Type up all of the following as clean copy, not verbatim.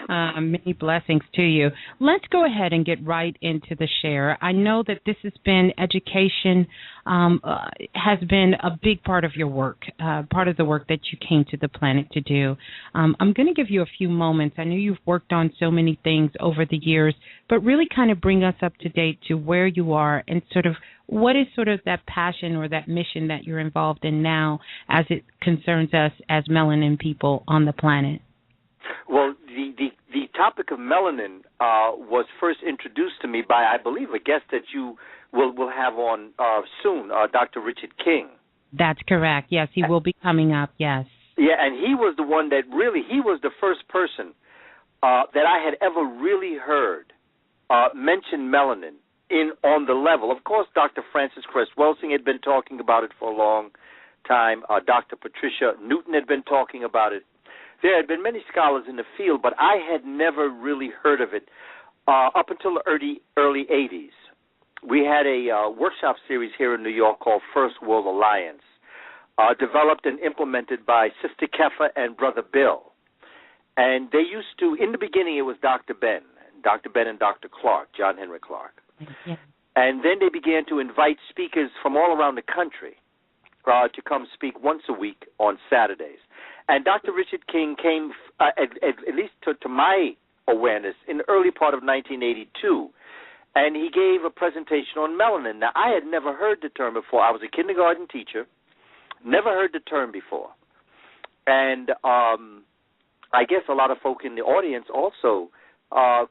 Many blessings to you. Let's go ahead and get right into the share. I know that this has been education, has been a big part of your work, part of the work that you came to the planet to do. I'm going to give you a few moments. I know you've worked on so many things over the years, but really kind of bring us up to date to where you are and sort of what is sort of that passion or that mission that you're involved in now as it concerns us as melanin people on the planet? Well, the topic of melanin was first introduced to me by, I believe, a guest that you will have on soon, Dr. Richard King. That's correct. Yes, he will be coming up, yes. Yeah, and he was the one that really, he was the first person that I had ever really heard mention melanin on the level. Of course, Dr. Francis Cress Welsing had been talking about it for a long time. Dr. Patricia Newton had been talking about it. There had been many scholars in the field, but I had never really heard of it up until the early 80s. We had a workshop series here in New York called First World Alliance, developed and implemented by Sister Kefa and Brother Bill. And they used to, in the beginning, it was Dr. Ben and Dr. Clark, John Henry Clark. Yeah. And then they began to invite speakers from all around the country to come speak once a week on Saturdays. And Dr. Richard King came, at least to my awareness, in the early part of 1982, and he gave a presentation on melanin. Now, I had never heard the term before. I was a kindergarten teacher, never heard the term before. And I guess a lot of folk in the audience also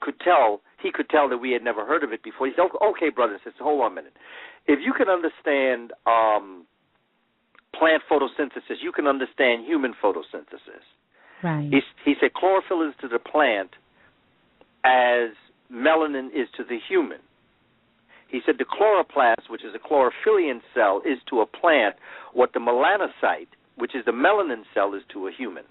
could tell that we had never heard of it before. He said, okay, brother and sister, hold on a minute. If you can understand plant photosynthesis, you can understand human photosynthesis. Right. He said chlorophyll is to the plant as melanin is to the human. He said the chloroplast, which is a chlorophyllin cell, is to a plant what the melanocyte, which is the melanin cell, is to a human.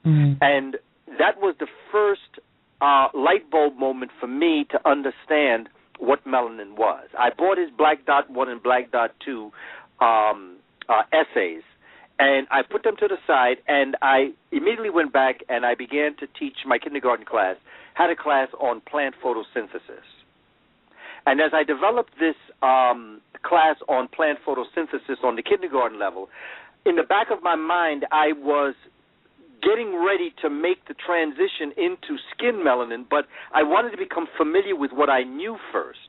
Mm-hmm. And that was the first light bulb moment for me to understand what melanin was. I bought his Black Dot 1 and Black Dot 2 essays, and I put them to the side, and I immediately went back and I began to teach my kindergarten class, had a class on plant photosynthesis. And as I developed this class on plant photosynthesis on the kindergarten level, in the back of my mind, I was getting ready to make the transition into skin melanin, but I wanted to become familiar with what I knew first,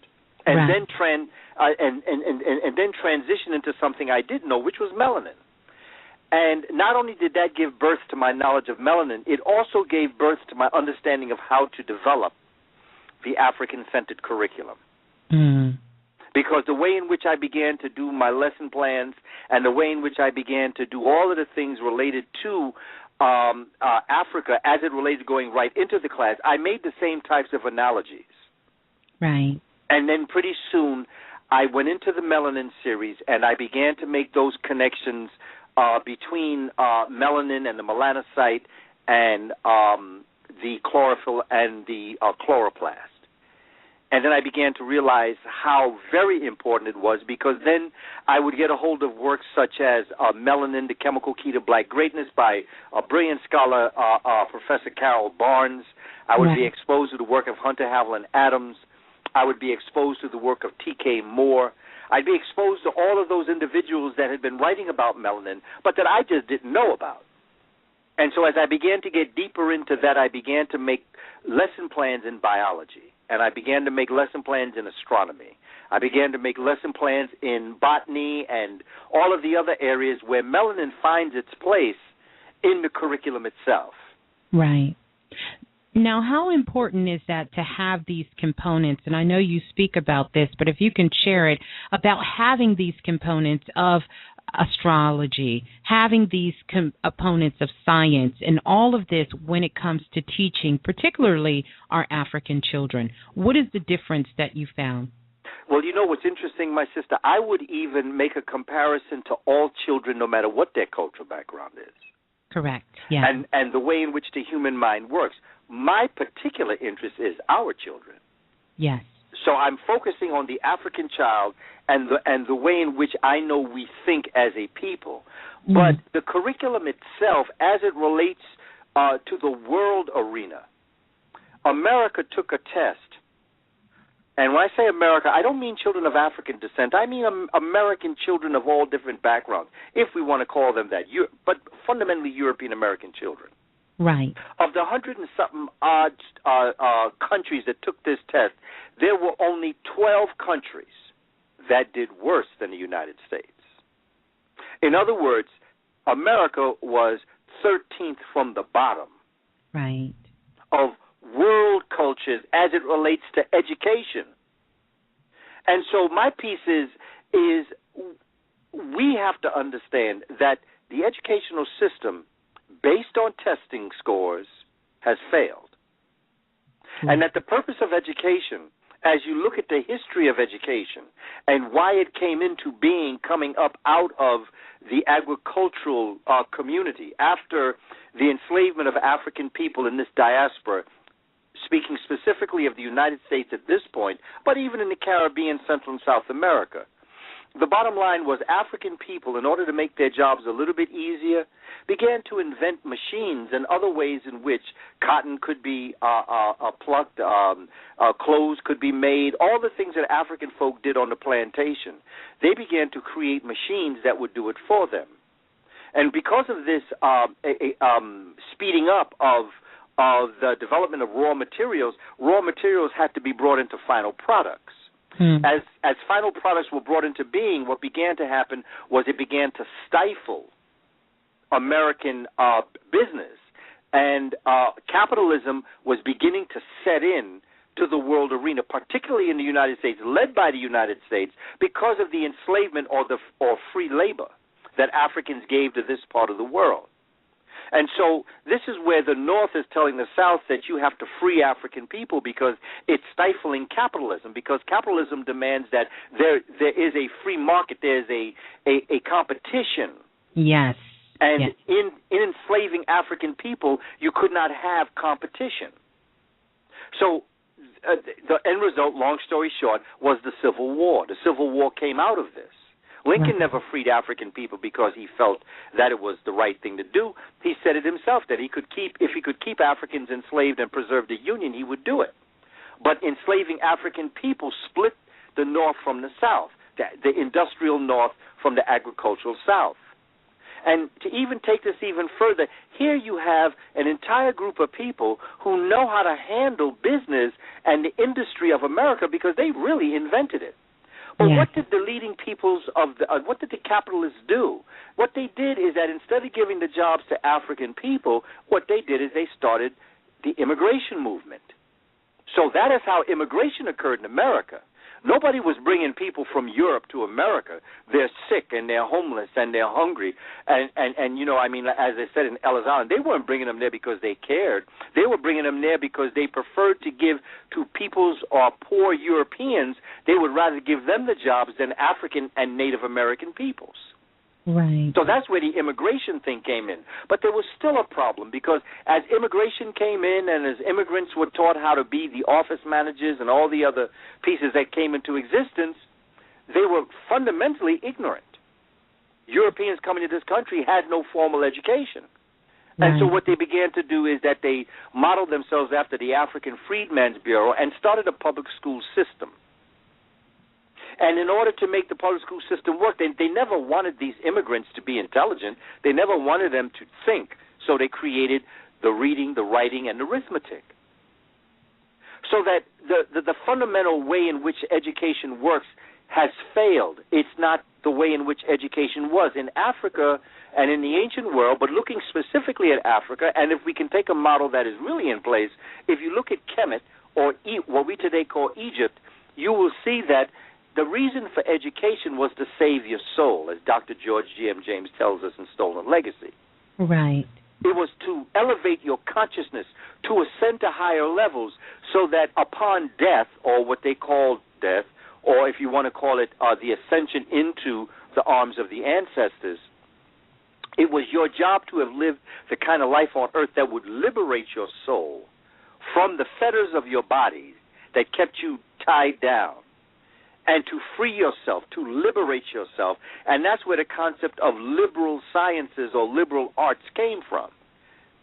and right. then transition into something I didn't know, which was melanin. And not only did that give birth to my knowledge of melanin, it also gave birth to my understanding of how to develop the African-centered curriculum. Mm. Because the way in which I began to do my lesson plans and the way in which I began to do all of the things related to Africa as it related to going right into the class, I made the same types of analogies. Right. And then pretty soon I went into the melanin series and I began to make those connections between melanin and the melanocyte and the chlorophyll and the chloroplast. And then I began to realize how very important it was, because then I would get a hold of works such as Melanin, the Chemical Key to Black Greatness by a brilliant scholar, Professor Carol Barnes. I would be exposed to the work of Hunter Haviland Adams. I would be exposed to the work of T.K. Moore. I'd be exposed to all of those individuals that had been writing about melanin, but that I just didn't know about. And so as I began to get deeper into that, I began to make lesson plans in biology. And I began to make lesson plans in astronomy. I began to make lesson plans in botany and all of the other areas where melanin finds its place in the curriculum itself. Right. Now, how important is that to have these components? And I know you speak about this, but if you can share it, about having these components of astrology, having these components of science, and all of this when it comes to teaching, particularly our African children. What is the difference that you found? Well, you know what's interesting, my sister? I would even make a comparison to all children, no matter what their cultural background is. Correct, yeah. And the way in which the human mind works. My particular interest is our children. Yes. So I'm focusing on the African child and the way in which I know we think as a people. But the curriculum itself, as it relates to the world arena, America took a test. And when I say America, I don't mean children of African descent. I mean American children of all different backgrounds, if we want to call them that, but fundamentally European-American children. Right. Of the 100 and something odd countries that took this test, there were only 12 countries that did worse than the United States. In other words, America was 13th from the bottom right. of world cultures as it relates to education. And so my piece is we have to understand that the educational system, based on testing scores, has failed. And that the purpose of education, as you look at the history of education and why it came into being coming up out of the agricultural community after the enslavement of African people in this diaspora, speaking specifically of the United States at this point, but even in the Caribbean, Central and South America, the bottom line was African people, in order to make their jobs a little bit easier, began to invent machines and other ways in which cotton could be plucked, clothes could be made, all the things that African folk did on the plantation. They began to create machines that would do it for them. And because of this speeding up of the development of raw materials had to be brought into final products. As final products were brought into being, what began to happen was it began to stifle American business, and capitalism was beginning to set in to the world arena, particularly in the United States, led by the United States, because of the enslavement or free labor that Africans gave to this part of the world. And so this is where the North is telling the South that you have to free African people because it's stifling capitalism, because capitalism demands that there is a free market, there's a competition. Yes. And yes. In enslaving African people, you could not have competition. So the end result, long story short, was the Civil War. The Civil War came out of this. Lincoln never freed African people because he felt that it was the right thing to do. He said it himself that if he could keep Africans enslaved and preserve the Union, he would do it. But enslaving African people split the North from the South, the industrial North from the agricultural South. And to even take this even further, here you have an entire group of people who know how to handle business and the industry of America because they really invented it. But what did the leading peoples what did the capitalists do? What they did is that instead of giving the jobs to African people, what they did is they started the immigration movement. So that is how immigration occurred in America. Nobody was bringing people from Europe to America. They're sick and they're homeless and they're hungry. And you know, I mean, as I said in Ellis Island, they weren't bringing them there because they cared. They were bringing them there because they preferred to give to peoples or poor Europeans. They would rather give them the jobs than African and Native American peoples. Right. So that's where the immigration thing came in. But there was still a problem because as immigration came in and as immigrants were taught how to be the office managers and all the other pieces that came into existence, they were fundamentally ignorant. Europeans coming to this country had no formal education. And so what they began to do is that they modeled themselves after the African Freedmen's Bureau and started a public school system. And in order to make the public school system work, they never wanted these immigrants to be intelligent. They never wanted them to think. So they created the reading, the writing, and the arithmetic. So that the fundamental way in which education works has failed. It's not the way in which education was. In Africa and in the ancient world, but looking specifically at Africa, and if we can take a model that is really in place, if you look at Kemet, or what we today call Egypt, you will see that the reason for education was to save your soul, as Dr. George G.M. James tells us in Stolen Legacy. Right. It was to elevate your consciousness, to ascend to higher levels, so that upon death, or what they call death, or if you want to call it the ascension into the arms of the ancestors, it was your job to have lived the kind of life on earth that would liberate your soul from the fetters of your body that kept you tied down, and to free yourself, to liberate yourself. And that's where the concept of liberal sciences or liberal arts came from.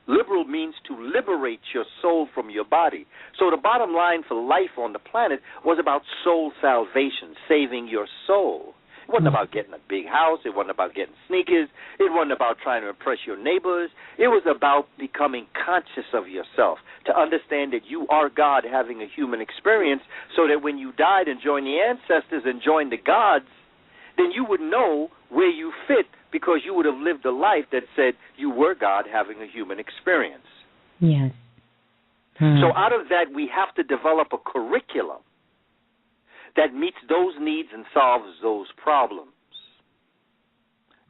Liberal means to liberate your soul from your body. So the bottom line for life on the planet was about soul salvation, saving your soul. It wasn't about getting a big house. It wasn't about getting sneakers. It wasn't about trying to impress your neighbors. It was about becoming conscious of yourself, to understand that you are God having a human experience, so that when you died and joined the ancestors and joined the gods, then you would know where you fit, because you would have lived a life that said you were God having a human experience. Yes. So out of that, we have to develop a curriculum that meets those needs and solves those problems.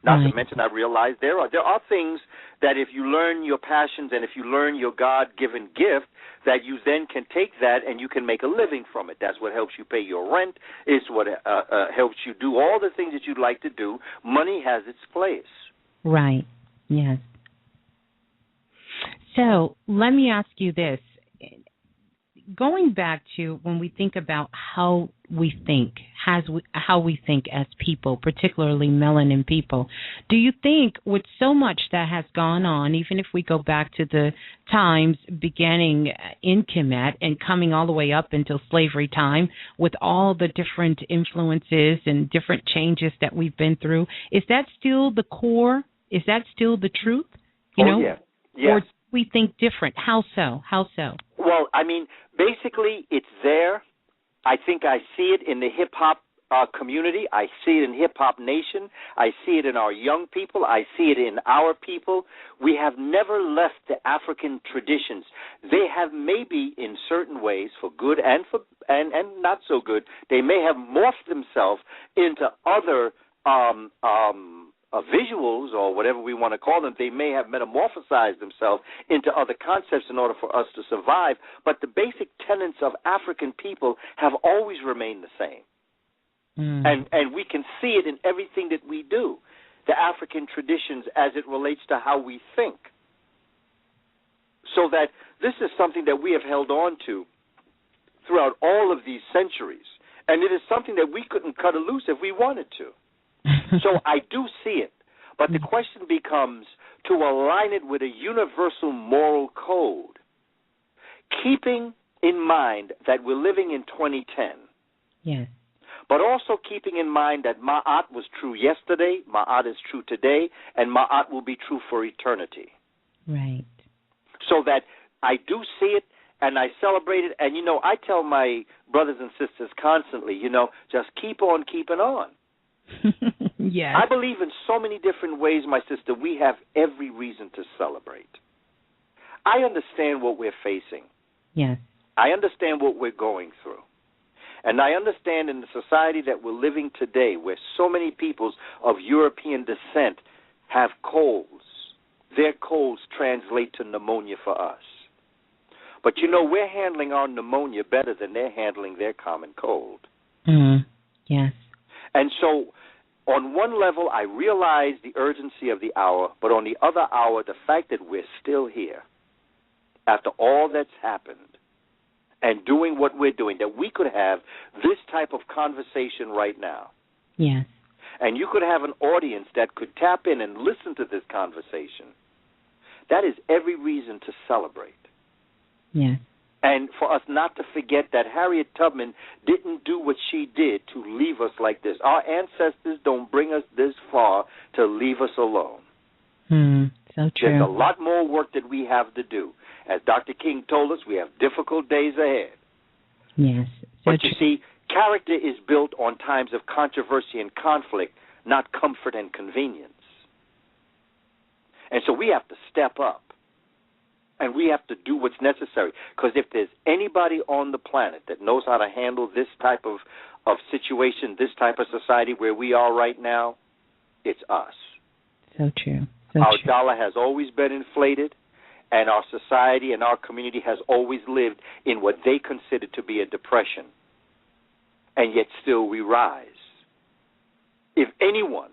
Not to mention, I realize there are things that if you learn your passions and if you learn your God-given gift, that you then can take that and you can make a living from it. That's what helps you pay your rent. It's what helps you do all the things that you'd like to do. Money has its place. Right. Yes. So let me ask you this. Going back to when we think about how we think, how we think as people, particularly melanin people, do you think with so much that has gone on, even if we go back to the times beginning in Kemet and coming all the way up until slavery time, with all the different influences and different changes that we've been through, is that still the core? Is that still the truth? Yeah. Yes. Or do we think different? How so? How so? Well, I mean, basically, it's there. I think I see it in the hip-hop community. I see it in hip-hop nation. I see it in our young people. I see it in our people. We have never left the African traditions. They have maybe, in certain ways, for good and not so good, they may have morphed themselves into other visuals, or whatever we want to call them. They may have metamorphosized themselves into other concepts in order for us to survive, but the basic tenets of African people have always remained the same. And we can see it in everything that we do, the African traditions as it relates to how we think. So that this is something that we have held on to throughout all of these centuries, and it is something that we couldn't cut loose if we wanted to. So I do see it, but the question becomes to align it with a universal moral code, keeping in mind that we're living in 2010. Yes. But also keeping in mind that Ma'at was true yesterday, Ma'at is true today, and Ma'at will be true for eternity. Right. So that I do see it, and I celebrate it, and, I tell my brothers and sisters constantly, just keep on keeping on. Yes. I believe in so many different ways, my sister, we have every reason to celebrate. I understand what we're facing. Yes. I understand what we're going through. And I understand in the society that we're living today, where so many peoples of European descent have colds, their colds translate to pneumonia for us. But, we're handling our pneumonia better than they're handling their common cold. Yes. And so, on one level, I realize the urgency of the hour, but on the other hour, the fact that we're still here, after all that's happened, and doing what we're doing, that we could have this type of conversation right now. Yes. And you could have an audience that could tap in and listen to this conversation. That is every reason to celebrate. Yes. And for us not to forget that Harriet Tubman didn't do what she did to leave us like this. Our ancestors don't bring us this far to leave us alone. So true. There's a lot more work that we have to do. As Dr. King told us, we have difficult days ahead. Yes. But you see, character is built on times of controversy and conflict, not comfort and convenience. And so we have to step up. And we have to do what's necessary. Because if there's anybody on the planet that knows how to handle this type of situation, this type of society where we are right now, it's us. So true. Our dollar has always been inflated, and our society and our community has always lived in what they consider to be a depression. And yet still we rise. If anyone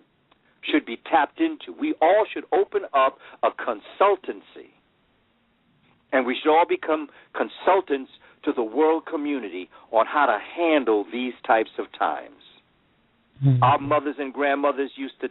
should be tapped into, we all should open up a consultancy. And we should all become consultants to the world community on how to handle these types of times. Our mothers and grandmothers used to